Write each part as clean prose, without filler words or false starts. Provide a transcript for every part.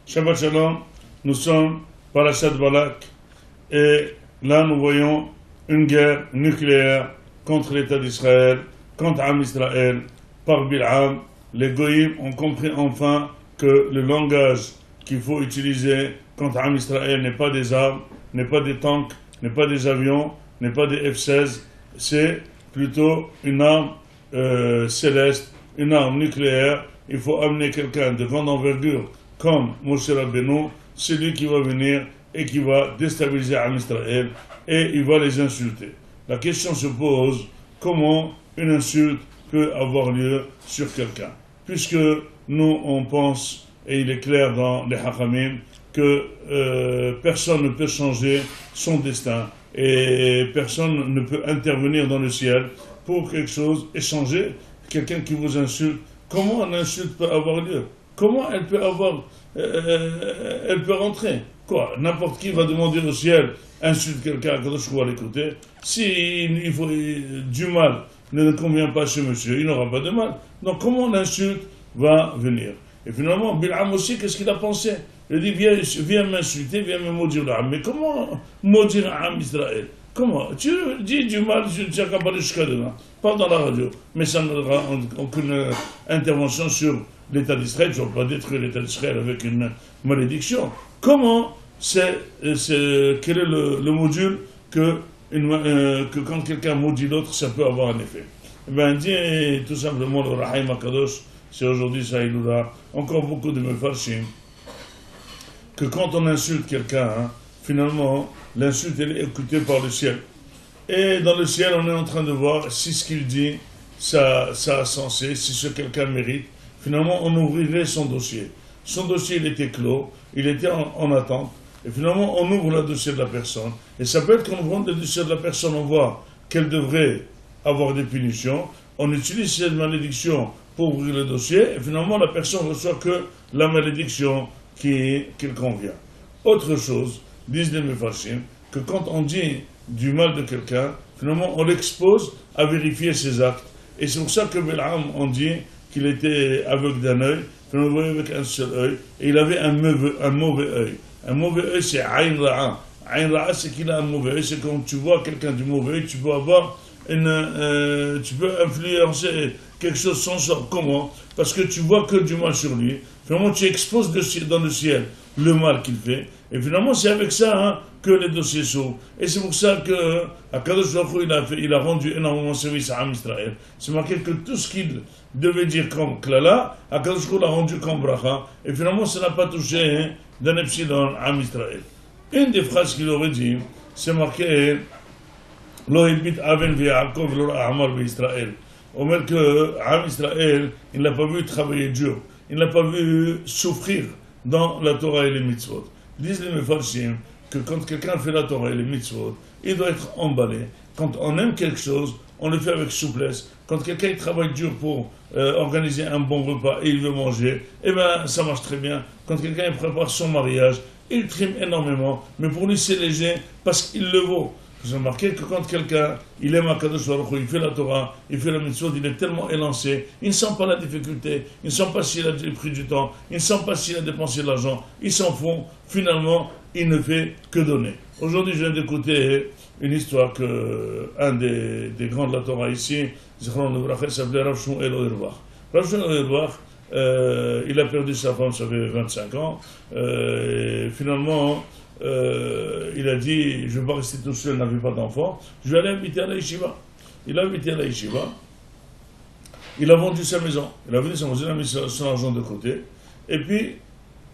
Shabbat Shalom, nous sommes Parashat Balak et là nous voyons une guerre nucléaire contre l'État d'Israël, contre Am Israël, par Bil'am. Les Goïms ont compris enfin que le langage qu'il faut utiliser contre Am Israël n'est pas des armes, n'est pas des tanks, n'est pas des avions, n'est pas des F-16, c'est plutôt une arme céleste, une arme nucléaire. Il faut amener quelqu'un de grande envergure comme Moshe Rabbeinu, c'est lui qui va venir et qui va déstabiliser Am Israël et il va les insulter. La question se pose, comment une insulte peut avoir lieu sur quelqu'un? Puisque nous on pense, et il est clair dans les Hachamim, que personne ne peut changer son destin et personne ne peut intervenir dans le ciel pour quelque chose et changer quelqu'un qui vous insulte. Comment une insulte peut avoir lieu? Comment elle peut avoir, elle peut rentrer? Quoi? N'importe qui va demander au ciel, insulte quelqu'un, quand je vais l'écouter. Si il faut du mal ne convient pas à ce monsieur, il n'aura pas de mal. Donc comment l'insulte va venir? Et finalement, Bil'am aussi, qu'est-ce qu'il a pensé? Il dit, viens m'insulter, viens me maudire l'âme. Mais comment maudire Am Israël? Comment? Tu dis du mal, tu n'as qu'à parler jusqu'à demain. Pas dans la radio. Mais ça n'aura aucune intervention sur l'État d'Israël. Je ne vais pas détruire l'État d'Israël avec une malédiction. Comment quel est le module que quand quelqu'un maudit l'autre, ça peut avoir un effet? Eh bien, dit tout simplement le Rahim Akadosh, c'est aujourd'hui Saïloula, encore beaucoup de Mefarshim, que quand on insulte quelqu'un, finalement, l'insulte est écoutée par le ciel. Et dans le ciel, on est en train de voir si ce qu'il dit, ça a sensé, si ce quelqu'un mérite. Finalement, on ouvrirait son dossier. Son dossier, il était clos, il était en attente. Et finalement, on ouvre le dossier de la personne. Et ça peut être qu'en ouvrant le dossier de la personne, on voit qu'elle devrait avoir des punitions. On utilise cette malédiction pour ouvrir le dossier. Et finalement, la personne ne reçoit que la malédiction qu'il convient. Autre chose, disent les Mefarshim, que quand on dit du mal de quelqu'un, finalement, on l'expose à vérifier ses actes. Et c'est pour ça que Bil'am, on dit qu'il était aveugle d'un œil, finalement, il voyait avec un seul œil, et il avait un mauvais œil. Un mauvais œil, c'est Ayn Ra'a. Ayn Ra'a, c'est qu'il a un mauvais œil. C'est quand tu vois quelqu'un du mauvais œil, tu peux avoir tu peux influencer quelque chose sans sort. Comment? Parce que tu vois que du mal sur lui. Finalement, tu exposes dans le ciel le mal qu'il fait. Et finalement, c'est avec ça que les dossiers s'ouvrent. Et c'est pour ça que Akadosh Baruch Hu, il a rendu énormément service à Am Israël. C'est marqué que tout ce qu'il devait dire comme klala, Akadosh Baruch Hu l'a rendu comme bracha. Et finalement, ça n'a pas touché d'un epsilon à Am Israël. Une des phrases qu'il aurait dit, c'est marqué Lo hilbit aven ve'Yaakov lo ra'amar ve'Israël. On dit que Am Israël, il n'a pas vu travailler dur. Il n'a pas vu souffrir dans la Torah et les mitzvot. Disent les Mefarshim que quand quelqu'un fait la Torah et les mitzvot, il doit être emballé. Quand on aime quelque chose, on le fait avec souplesse. Quand quelqu'un travaille dur pour organiser un bon repas et il veut manger, eh bien ça marche très bien. Quand quelqu'un prépare son mariage, il trime énormément, mais pour lui c'est léger parce qu'il le vaut. J'ai remarqué que quand quelqu'un, il aime Akadosh Baruch Hu, il fait la Torah, il fait la mitzvot, il est tellement élancé, il ne sent pas la difficulté, il ne sent pas s'il a pris du temps, il ne sent pas s'il a dépensé de l'argent, il s'en fout, finalement, il ne fait que donner. Aujourd'hui, je viens d'écouter une histoire que un des grands de la Torah ici, Zichron Levrach, s'appelait Rav Shmuel Auerbach. Rav Shmuel Auerbach, il a perdu sa femme, ça fait 25 ans, et finalement, il a dit, je ne vais pas rester tout seul, il n'avait pas d'enfant, je vais aller habiter à la yeshiva. Il a habité à la yeshiva, il a vendu sa maison, il a vendu sa maison, il a mis son argent de côté, et puis,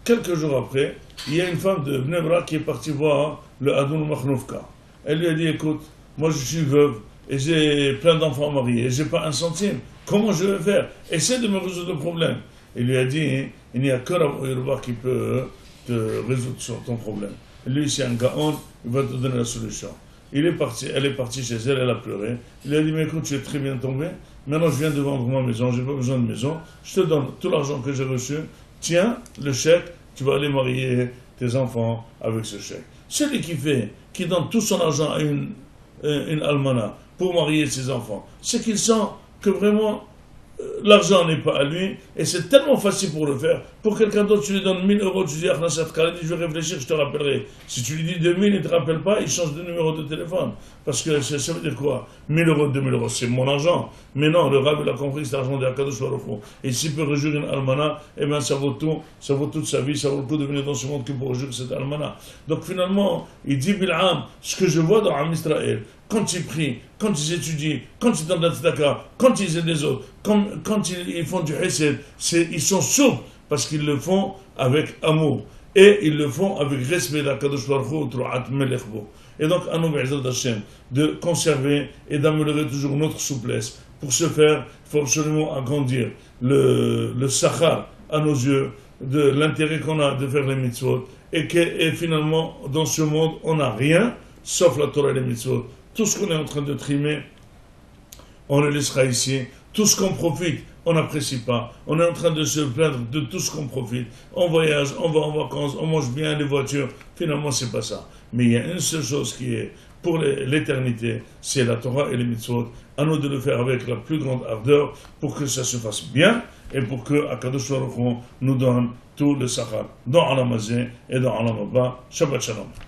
quelques jours après, il y a une femme de Bnei Brak qui est partie voir le Adon Machnoufka. Elle lui a dit, écoute, moi je suis veuve, et j'ai plein d'enfants mariés, et je n'ai pas un centime, comment je vais faire? Essaie de me résoudre le problème. Il lui a dit, il n'y a que Rav Auerbach qui peut te résoudre ton problème. Lui, c'est un gaon, il va te donner la solution. Elle est partie chez elle, elle a pleuré. Il a dit, mais écoute, tu es très bien tombé. Maintenant, je viens de vendre ma maison, je n'ai pas besoin de maison. Je te donne tout l'argent que j'ai reçu. Tiens, le chèque, tu vas aller marier tes enfants avec ce chèque. Celui qui donne tout son argent à une almana pour marier ses enfants, c'est qu'il sent que vraiment, l'argent n'est pas à lui, et c'est tellement facile pour le faire. Pour quelqu'un d'autre, tu lui donnes 1000 euros, tu dis, je vais réfléchir, je te rappellerai. Si tu lui dis 2000, il ne te rappelle pas, il change de numéro de téléphone. Parce que ça veut dire quoi? 1000 euros, 2000 euros, c'est mon argent. Mais non, le Rav, il a compris que c'est l'argent de Akadosh Baruch Hu. Et s'il peut réjouir une almana, eh bien ça vaut tout, ça vaut toute sa vie, ça vaut le coup de venir dans ce monde que pour réjouir cette almana. Donc finalement, il dit Bil'am, ce que je vois dans Am Israël, quand ils prient, quand ils étudient, quand ils donnent la tzedaka, quand ils aident les autres, quand ils font du hesed, ils sont souples parce qu'ils le font avec amour. Et ils le font avec respect d'Akadosh Baruch Hu, Tru'at Melech Bo. Et donc, à nous, Be'ezrat Hashem, de conserver et d'améliorer toujours notre souplesse. Pour ce faire, il faut absolument agrandir le sachar à nos yeux, de l'intérêt qu'on a de faire les mitzvot, et finalement, dans ce monde, on n'a rien, sauf la Torah et les mitzvot. Tout ce qu'on est en train de trimer, on le laissera ici. Tout ce qu'on profite, on n'apprécie pas. On est en train de se plaindre de tout ce qu'on profite. On voyage, on va en vacances, on mange bien les voitures. Finalement, c'est pas ça. Mais il y a une seule chose qui est pour l'éternité, c'est la Torah et les mitzvot. À nous de le faire avec la plus grande ardeur pour que ça se fasse bien et pour que Akadosh Baruch Hu nous donne tout le sachar dans Alam Hazeh et dans Alam Haba. Shabbat Shalom.